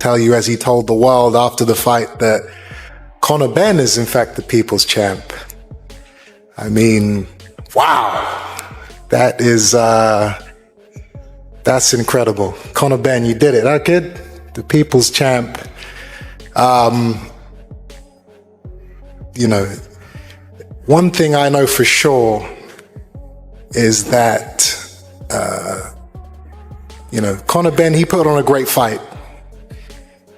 tell you, as he told the world after the fight, that Conor Benn is in fact the people's champ. I mean, wow, that is, that's incredible. Conor Benn, you did it, huh, kid? The people's champ. You know, one thing I know for sure is that, you know, Conor Benn, he put on a great fight.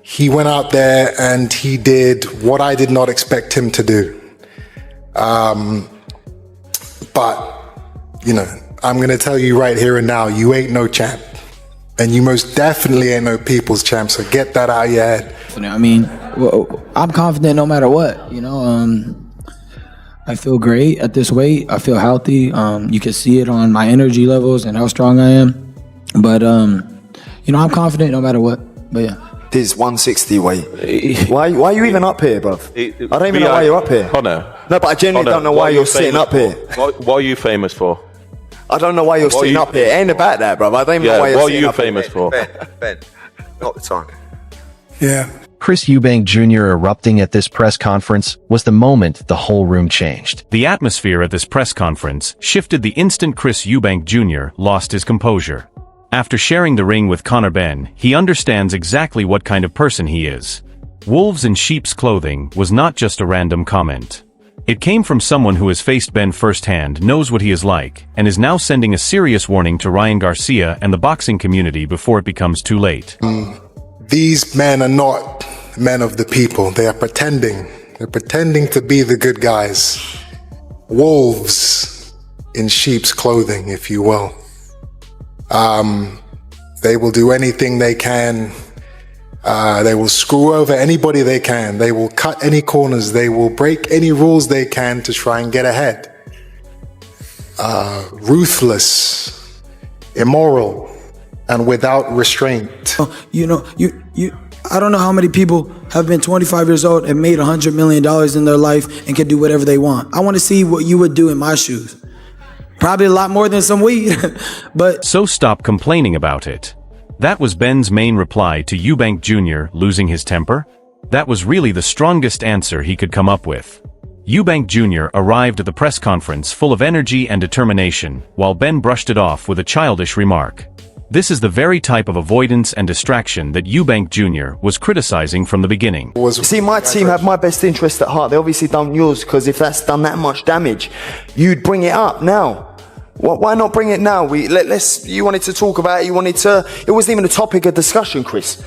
He went out there and he did what I did not expect him to do. But, you know, I'm going to tell you right here and now, you ain't no champ. And you most definitely ain't no people's champ, so get that out of your head. I mean, well, I'm confident no matter what, you know. I feel great at this weight. I feel healthy. You can see it on my energy levels and how strong I am. But, you know, I'm confident no matter what. But, yeah. This 160 weight. Why are you even up here, bruv? I don't even know why you're up here. Conor. No, but I genuinely don't know why you're sitting up here. What are you famous for? I don't know why you're sitting up here. It ain't about that, bruv. I don't even know why you're sitting up here. What are you famous for? Ben, not the time. Yeah. Chris Eubank Jr. erupting at this press conference was the moment the whole room changed. The atmosphere at this press conference shifted the instant Chris Eubank Jr. lost his composure. After sharing the ring with Conor Benn, he understands exactly what kind of person he is. Wolves in sheep's clothing was not just a random comment. It came from someone who has faced Benn firsthand, knows what he is like, and is now sending a serious warning to Ryan Garcia and the boxing community before it becomes too late. These men are not men of the people. They are pretending. They're pretending to be the good guys. Wolves in sheep's clothing, if you will. They will do anything they can. They will screw over anybody they can. They will cut any corners. They will break any rules they can to try and get ahead. Ruthless, immoral, and without restraint. You know, I don't know how many people have been 25 years old and made $100 million in their life and can do whatever they want. I want to see what you would do in my shoes. Probably a lot more than some weed, but... So stop complaining about it. That was Benn's main reply to Eubank Jr. losing his temper? That was really the strongest answer he could come up with. Eubank Jr. arrived at the press conference full of energy and determination, while Benn brushed it off with a childish remark. This is the very type of avoidance and distraction that Eubank Jr. was criticizing from the beginning. See, my team have my best interest at heart. They obviously don't yours, because if that's done that much damage, you'd bring it up now. Why not bring it now? You wanted to talk about it. It wasn't even a topic of discussion, Chris.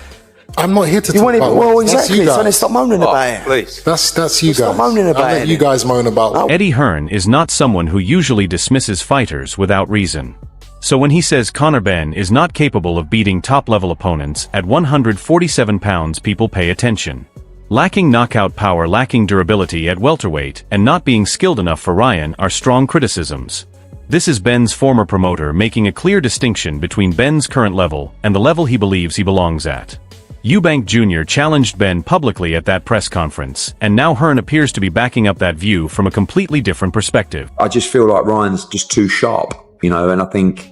I'm not here to talk about it. Well, exactly. So then stop moaning about it. Please. That's you guys. Stop moaning about I'll let you guys moan about it. Eddie Hearn is not someone who usually dismisses fighters without reason. So when he says Conor Benn is not capable of beating top-level opponents at 147 pounds, people pay attention. Lacking knockout power, lacking durability at welterweight, and not being skilled enough for Ryan are strong criticisms. This is Benn's former promoter making a clear distinction between Benn's current level and the level he believes he belongs at. Eubank Jr. challenged Benn publicly at that press conference, and now Hearn appears to be backing up that view from a completely different perspective. I just feel like Ryan's just too sharp, you know, and I think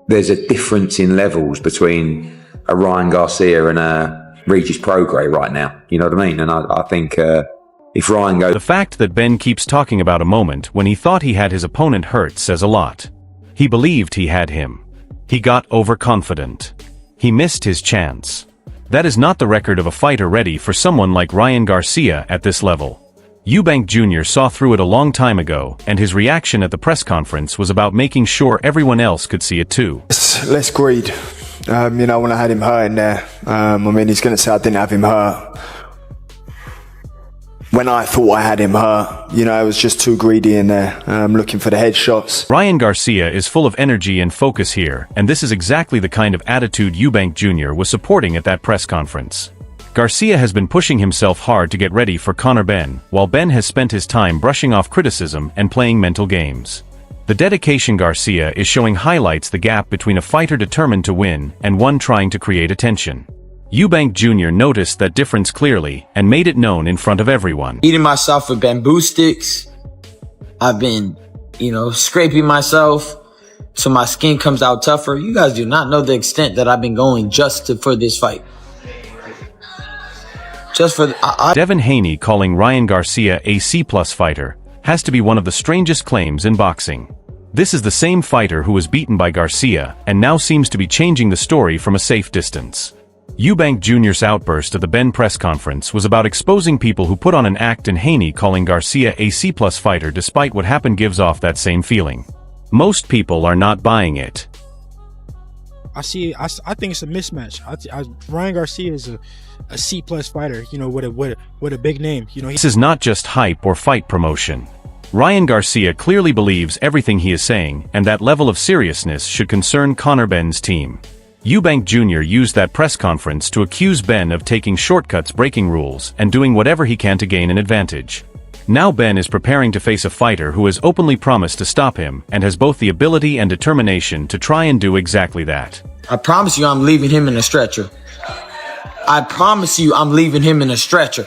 there's a difference in levels between a Ryan Garcia and a Regis Prograis right now, you know what I mean? And I think if Ryan goes... The fact that Benn keeps talking about a moment when he thought he had his opponent hurt says a lot. He believed he had him. He got overconfident. He missed his chance. That is not the record of a fighter ready for someone like Ryan Garcia at this level. Eubank Jr. saw through it a long time ago, and his reaction at the press conference was about making sure everyone else could see it too. Less greed. You know, when I had him hurt in there, I mean, he's going to say I didn't have him hurt. When I thought I had him hurt, you know, I was just too greedy in there, looking for the headshots. Ryan Garcia is full of energy and focus here, and this is exactly the kind of attitude Eubank Jr. was supporting at that press conference. Garcia has been pushing himself hard to get ready for Conor Benn, while Benn has spent his time brushing off criticism and playing mental games. The dedication Garcia is showing highlights the gap between a fighter determined to win and one trying to create attention. Eubank Jr. noticed that difference clearly and made it known in front of everyone. Eating myself with bamboo sticks. I've been, you know, scraping myself so my skin comes out tougher. You guys do not know the extent that I've been going just for this fight. Just for Devin Haney calling Ryan Garcia a C-plus fighter has to be one of the strangest claims in boxing. This is the same fighter who was beaten by Garcia and now seems to be changing the story from a safe distance. Eubank Jr.'s outburst at the Benn press conference was about exposing people who put on an act, and Haney calling Garcia a C-plus fighter despite what happened gives off that same feeling. Most people are not buying it. I think it's a mismatch. Ryan Garcia is a C-plus fighter, you know, with a big name. You know, This is not just hype or fight promotion. Ryan Garcia clearly believes everything he is saying, and that level of seriousness should concern Conor Benn's team. Eubank Jr. used that press conference to accuse Benn of taking shortcuts, breaking rules, and doing whatever he can to gain an advantage. Now Benn is preparing to face a fighter who has openly promised to stop him and has both the ability and determination to try and do exactly that. I promise you I'm leaving him in a stretcher. I promise you I'm leaving him in a stretcher.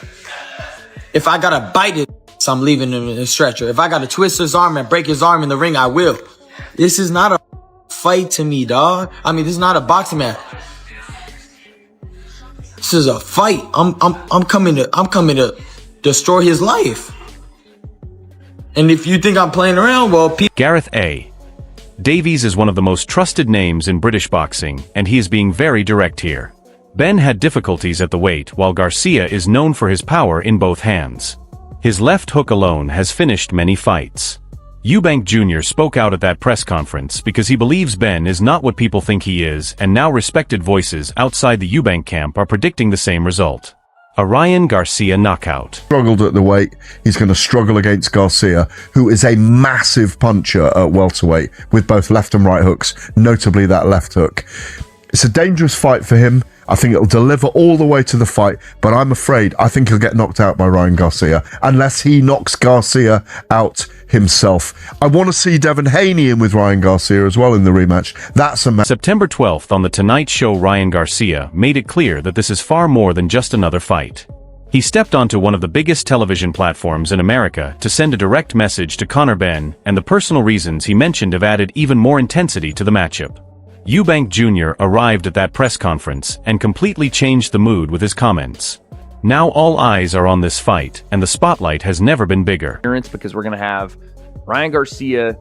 If I gotta bite it, so I'm leaving him in a stretcher. If I gotta twist his arm and break his arm in the ring, I will. This is not a fight to me, dog. I mean, this is not a boxing match. This is a fight. I'm coming to destroy his life. And if you think I'm playing around, well, Gareth A. Davies is one of the most trusted names in British boxing, and he is being very direct here. Benn had difficulties at the weight, while Garcia is known for his power in both hands. His left hook alone has finished many fights. Eubank Jr. spoke out at that press conference because he believes Benn is not what people think he is, and now respected voices outside the Eubank camp are predicting the same result. A Ryan Garcia knockout. Struggled at the weight. He's going to struggle against Garcia, who is a massive puncher at welterweight with both left and right hooks, notably that left hook. It's a dangerous fight for him. I think it'll deliver all the way to the fight, but I'm afraid I think he'll get knocked out by Ryan Garcia unless he knocks Garcia out himself. I want to see Devin Haney in with Ryan Garcia as well in the rematch. That's a match. September 12th on The Tonight Show, Ryan Garcia made it clear that this is far more than just another fight. He stepped onto one of the biggest television platforms in America to send a direct message to Conor Benn, and the personal reasons he mentioned have added even more intensity to the matchup. Eubank Jr. arrived at that press conference and completely changed the mood with his comments. Now all eyes are on this fight, and the spotlight has never been bigger. Because we're going to have Ryan Garcia,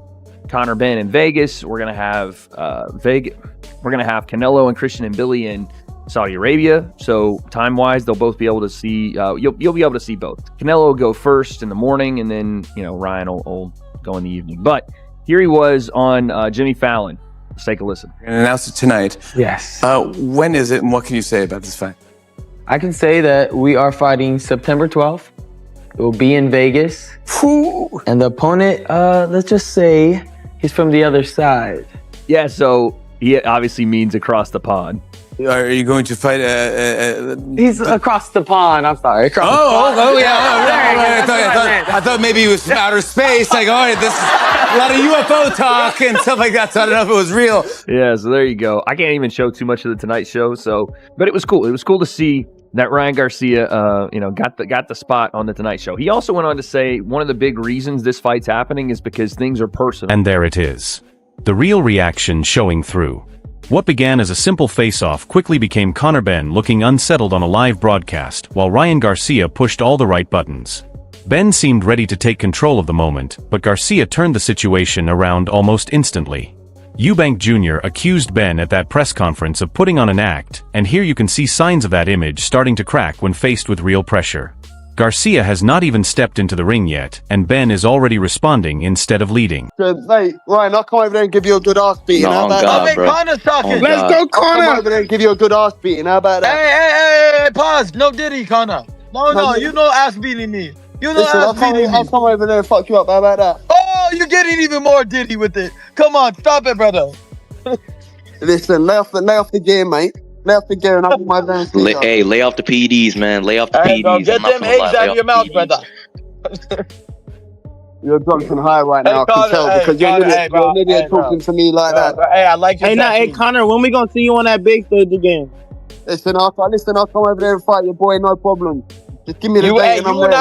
Conor Benn in Vegas. We're going to have Canelo and Christian and Billy in Saudi Arabia. So time-wise, they'll both be able to see. You'll be able to see both. Canelo will go first in the morning, and then Ryan will go in the evening. But here he was on Jimmy Fallon. Let's take a listen. And announce it tonight. Yes. When is it, and what can you say about this fight? I can say that we are fighting September 12th. It will be in Vegas. Whew. And the opponent, let's just say he's from the other side. Yeah, so he obviously means across the pond. Are you going to fight? He's across the pond. I'm sorry. Yeah. I thought maybe he was from outer space. Like, this is a lot of UFO talk and stuff like that. So I don't know if it was real. Yeah, so there you go. I can't even show too much of the Tonight Show. But it was cool. It was cool to see that Ryan Garcia, got the spot on the Tonight Show. He also went on to say one of the big reasons this fight's happening is because things are personal. And there it is. The real reaction showing through. What began as a simple face-off quickly became Conor Benn looking unsettled on a live broadcast, while Ryan Garcia pushed all the right buttons. Benn seemed ready to take control of the moment, but Garcia turned the situation around almost instantly. Eubank Jr. accused Benn at that press conference of putting on an act, and here you can see signs of that image starting to crack when faced with real pressure. Garcia has not even stepped into the ring yet, and Benn is already responding instead of leading. Hey, Ryan, I'll come over there and give you a good ass beating. How about that? Connor's talking. Let's go, Conor. I'll come over there and give you a good ass beating. How about that? Hey, pause. No diddy, Conor. No, you know ass beating me. I'll come over there and fuck you up. How about that? Oh, you're getting even more diddy with it. Come on, stop it, brother. Listen, lay off the game, mate. Lay off the gear and I'll put my damn lay off the PEDs, man. Lay off the PEDs. Bro, get them eggs out of your mouth, brother. You're drunk and high right now, I can tell, because you're an idiot talking to me like that. Hey, I like you. Hey, Conor, when we gonna see you on that big stage again? Listen, I'll come over there and fight your boy, no problem. Just give me the date and I'm ready.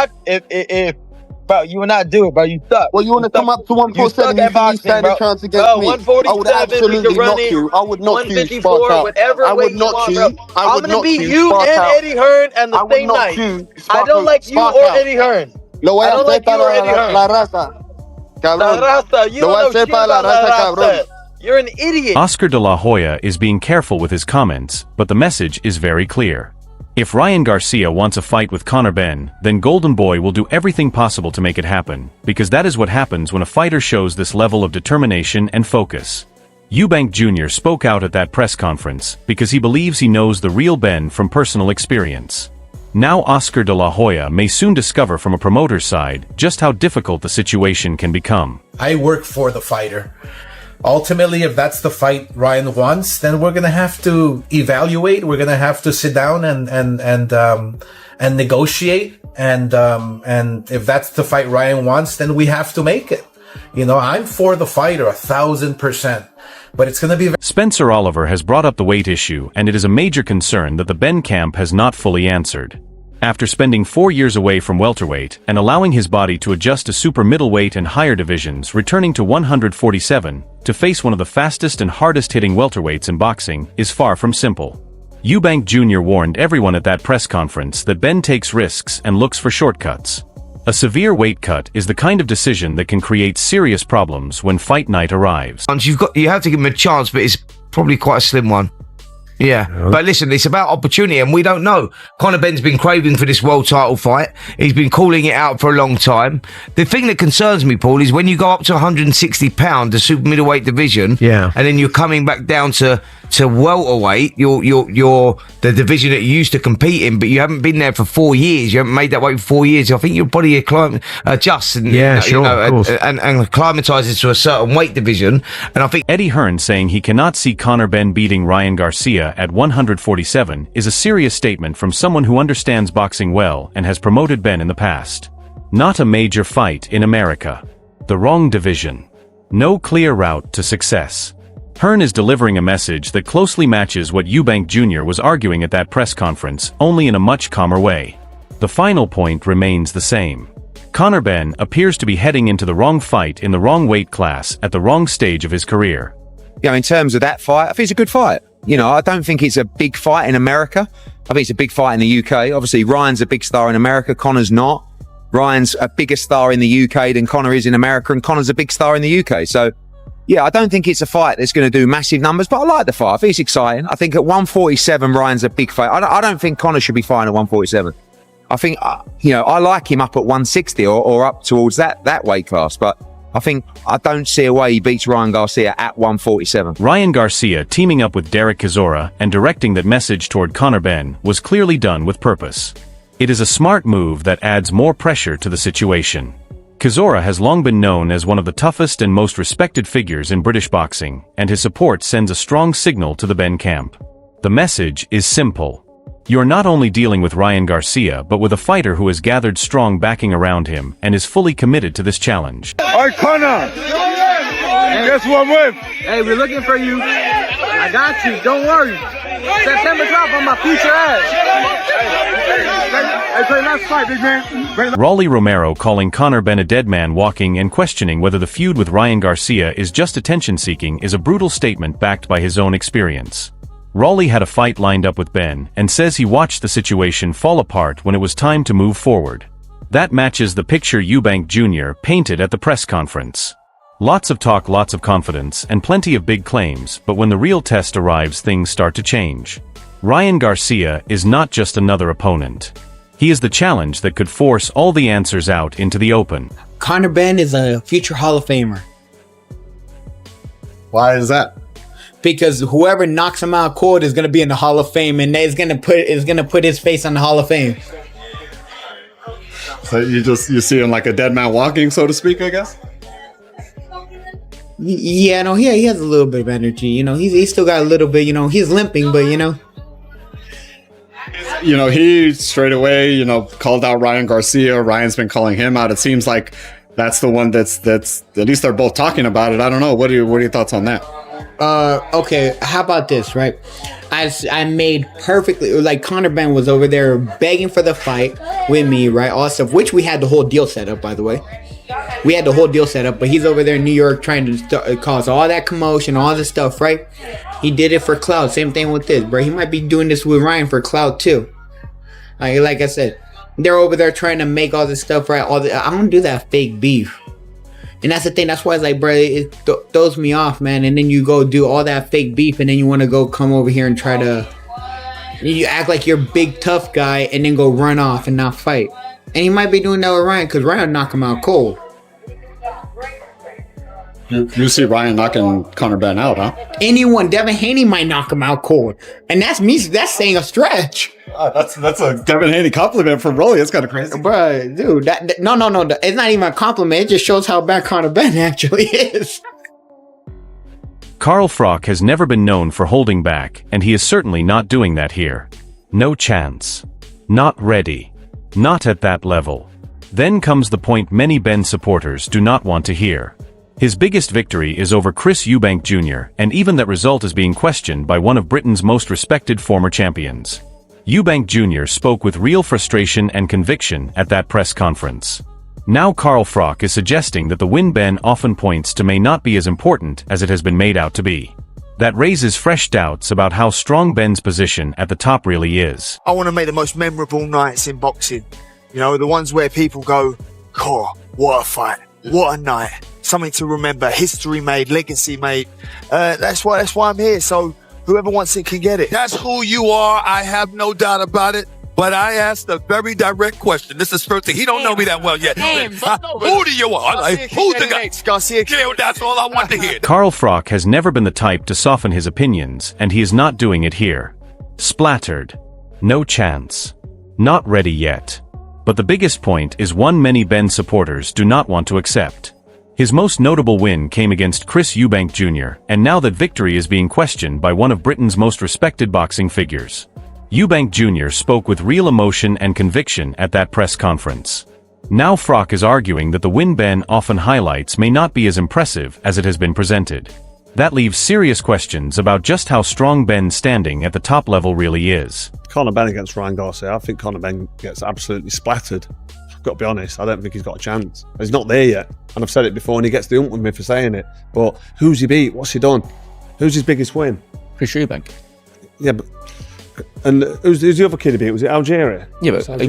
Bro, you will not do it, bro. You stuck. Well, you want to come up to 147? You think you standing chance against me? 147, I would absolutely knock you. I would knock you, spark out. whatever I would weight knock you you. want, bro. I would I'm gonna knock beat you, you spark and out. Eddie Hearn and the I would same knock night. you, I spark don't out, like you spark or out. Eddie Hearn. Lo voy I a don't hacer like you or para Eddie Hearn. la raza. La Cabrón. raza, you Lo voy a don't know hacer shit para la about La raza, cabrón. raza. You're an idiot. Oscar de la Hoya is being careful with his comments, but the message is very clear. If Ryan Garcia wants a fight with Conor Benn, then Golden Boy will do everything possible to make it happen, because that is what happens when a fighter shows this level of determination and focus. Eubank Jr. spoke out at that press conference because he believes he knows the real Benn from personal experience. Now Oscar de la Hoya may soon discover from a promoter's side just how difficult the situation can become. I work for the fighter. Ultimately, if that's the fight Ryan wants, then we're gonna have to evaluate. We're gonna have to sit down and negotiate. And if that's the fight Ryan wants, then we have to make it. You know, I'm for the fighter 1,000%, but it's gonna be. Spencer Oliver has brought up the weight issue, and it is a major concern that the Benn camp has not fully answered. After spending 4 years away from welterweight and allowing his body to adjust to super middleweight and higher divisions, returning to 147 to face one of the fastest and hardest-hitting welterweights in boxing is far from simple. Eubank Jr. warned everyone at that press conference that Benn takes risks and looks for shortcuts. A severe weight cut is the kind of decision that can create serious problems when fight night arrives. You have to give him a chance, but it's probably quite a slim one. Yeah, but listen, it's about opportunity, and we don't know. Conor Benn's been craving for this world title fight. He's been calling it out for a long time. The thing that concerns me, Paul, is when you go up to 160 pound, the super middleweight division, and then you're coming back down to welterweight. You're the division that you used to compete in, but you haven't been there for 4 years. You haven't made that weight for 4 years. I think your body adjusts and and acclimatizes to a certain weight division. And I think Eddie Hearn saying he cannot see Conor Benn beating Ryan Garcia at 147 is a serious statement from someone who understands boxing well and has promoted Benn in the past. Not a major fight in America. The wrong division. No clear route to success. Hearn is delivering a message that closely matches what Eubank Jr. was arguing at that press conference, only in a much calmer way. The final point remains the same. Conor Benn appears to be heading into the wrong fight in the wrong weight class at the wrong stage of his career. You know, in terms of that fight, I think it's a good fight. You know, I don't think it's a big fight in America. I think it's a big fight in the UK. Obviously, Ryan's a big star in America. Conor's not. Ryan's a bigger star in the UK than Conor is in America, and Conor's a big star in the UK. So, yeah, I don't think it's a fight that's going to do massive numbers, but I like the fight. I think it's exciting. I think at 147, Ryan's a big fight. I don't think Conor should be fighting at 147. I think, I like him up at 160 or up towards that weight class, but I don't see a way he beats Ryan Garcia at 147. Ryan Garcia teaming up with Derek Chisora and directing that message toward Conor Benn was clearly done with purpose. It is a smart move that adds more pressure to the situation. Chisora has long been known as one of the toughest and most respected figures in British boxing, and his support sends a strong signal to the Benn camp. The message is simple. You're not only dealing with Ryan Garcia, but with a fighter who has gathered strong backing around him and is fully committed to this challenge. All right, Conor. Guess who I'm with? Hey, we're looking for you. I got you. Don't worry. September 12th, I'm gonna beat your ass. Hey, play last fight, big man. Rolly Romero calling Conor Benn a dead man walking and questioning whether the feud with Ryan Garcia is just attention-seeking is a brutal statement backed by his own experience. Rolly had a fight lined up with Benn and says he watched the situation fall apart when it was time to move forward. That matches the picture Eubank Jr. painted at the press conference. Lots of talk, lots of confidence, and plenty of big claims, but when the real test arrives, things start to change. Ryan Garcia is not just another opponent. He is the challenge that could force all the answers out into the open. Conor Benn is a future Hall of Famer. Why is that? Because whoever knocks him out cold is going to be in the Hall of Fame, and is going to put his face on the Hall of Fame. So you see him like a dead man walking, so to speak, I guess. Yeah, no, he has a little bit of energy. You know, he's still got a little bit. You know, he's limping, but you know. You know, he straight away, called out Ryan Garcia. Ryan's been calling him out. It seems like that's the one that's at least they're both talking about it. I don't know. What are your thoughts on that? Okay, how about this, right? I made perfectly, like Conor Benn was over there begging for the fight with me, right? All stuff, which we had the whole deal set up, by the way. We had the whole deal set up, but he's over there in New York trying to cause all that commotion, all this stuff, right? He did it for clout. Same thing with this, bro. He might be doing this with Ryan for clout too. Like I said, they're over there trying to make all this stuff right. I don't do that fake beef. And that's the thing. That's why it's like, bro, it throws me off, man. And then you go do all that fake beef, and then you want to go come over here and try to, you act like you're a big tough guy, and then go run off and not fight. And he might be doing that with Ryan, because Ryan knock him out cold. You see Ryan knocking Conor Benn out, huh? Anyone, Devin Haney might knock him out cold, and that's saying a stretch. That's a Devin Haney compliment from Rolly. It's kind of crazy, bro, dude. No, it's not even a compliment. It just shows how bad Conor Benn actually is. Carl Froch has never been known for holding back, and he is certainly not doing that here. No chance. Not ready. Not at that level. Then comes the point many Benn supporters do not want to hear. His biggest victory is over Chris Eubank Jr., and even that result is being questioned by one of Britain's most respected former champions. Eubank Jr. spoke with real frustration and conviction at that press conference. Now Carl Froch is suggesting that the win Benn often points to may not be as important as it has been made out to be. That raises fresh doubts about how strong Benn's position at the top really is. I want to make the most memorable nights in boxing. You know, the ones where people go, "Oh, what a fight. What a night. Something to remember. History made, legacy made." That's why I'm here. So whoever wants it can get it. That's who you are. I have no doubt about it. But I asked a very direct question. This is first thing. He don't know me that well yet. Who do you want? Who's the guy? Garcia. That's all I want to hear. Carl Froch has never been the type to soften his opinions, and he is not doing it here. Splattered. No chance. Not ready yet. But the biggest point is one many Benn supporters do not want to accept. His most notable win came against Chris Eubank Jr., and now that victory is being questioned by one of Britain's most respected boxing figures. Eubank Jr. spoke with real emotion and conviction at that press conference. Now Froch is arguing that the win Benn often highlights may not be as impressive as it has been presented. That leaves serious questions about just how strong Benn's standing at the top level really is. Conor Benn against Ryan Garcia, I think Conor Benn gets absolutely splattered. I've got to be honest, I don't think he's got a chance. He's not there yet, and I've said it before, and he gets the ump with me for saying it. But who's he beat? What's he done? Who's his biggest win? Chris Eubank. Yeah, but and who's the other kid he beat? Was it Algeria? Yeah, but he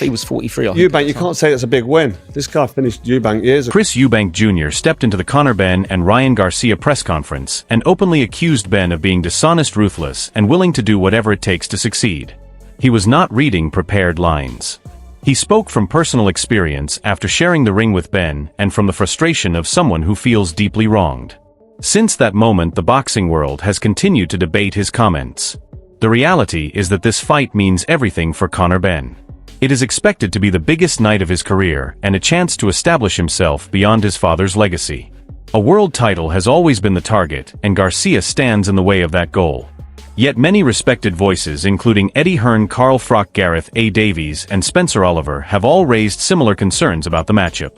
was 43. Eubank, you can't say that's a big win. This guy finished Eubank years ago. Chris Eubank Jr. stepped into the Conor Benn and Ryan Garcia press conference and openly accused Benn of being dishonest, ruthless, and willing to do whatever it takes to succeed. He was not reading prepared lines. He spoke from personal experience after sharing the ring with Benn and from the frustration of someone who feels deeply wronged. Since that moment, the boxing world has continued to debate his comments. The reality is that this fight means everything for Conor Benn. It is expected to be the biggest night of his career and a chance to establish himself beyond his father's legacy. A world title has always been the target, and Garcia stands in the way of that goal. Yet many respected voices, including Eddie Hearn, Carl Froch, Gareth A. Davies, and Spencer Oliver, have all raised similar concerns about the matchup.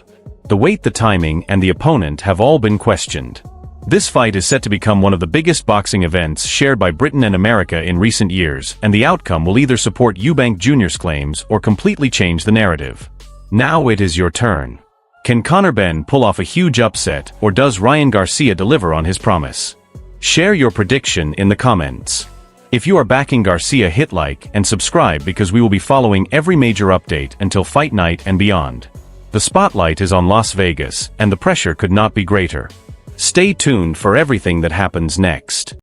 The weight, the timing, and the opponent have all been questioned. This fight is set to become one of the biggest boxing events shared by Britain and America in recent years, and the outcome will either support Eubank Jr.'s claims or completely change the narrative. Now it is your turn. Can Conor Benn pull off a huge upset, or does Ryan Garcia deliver on his promise? Share your prediction in the comments. If you are backing Garcia, hit like and subscribe because we will be following every major update until fight night and beyond. The spotlight is on Las Vegas, and the pressure could not be greater. Stay tuned for everything that happens next.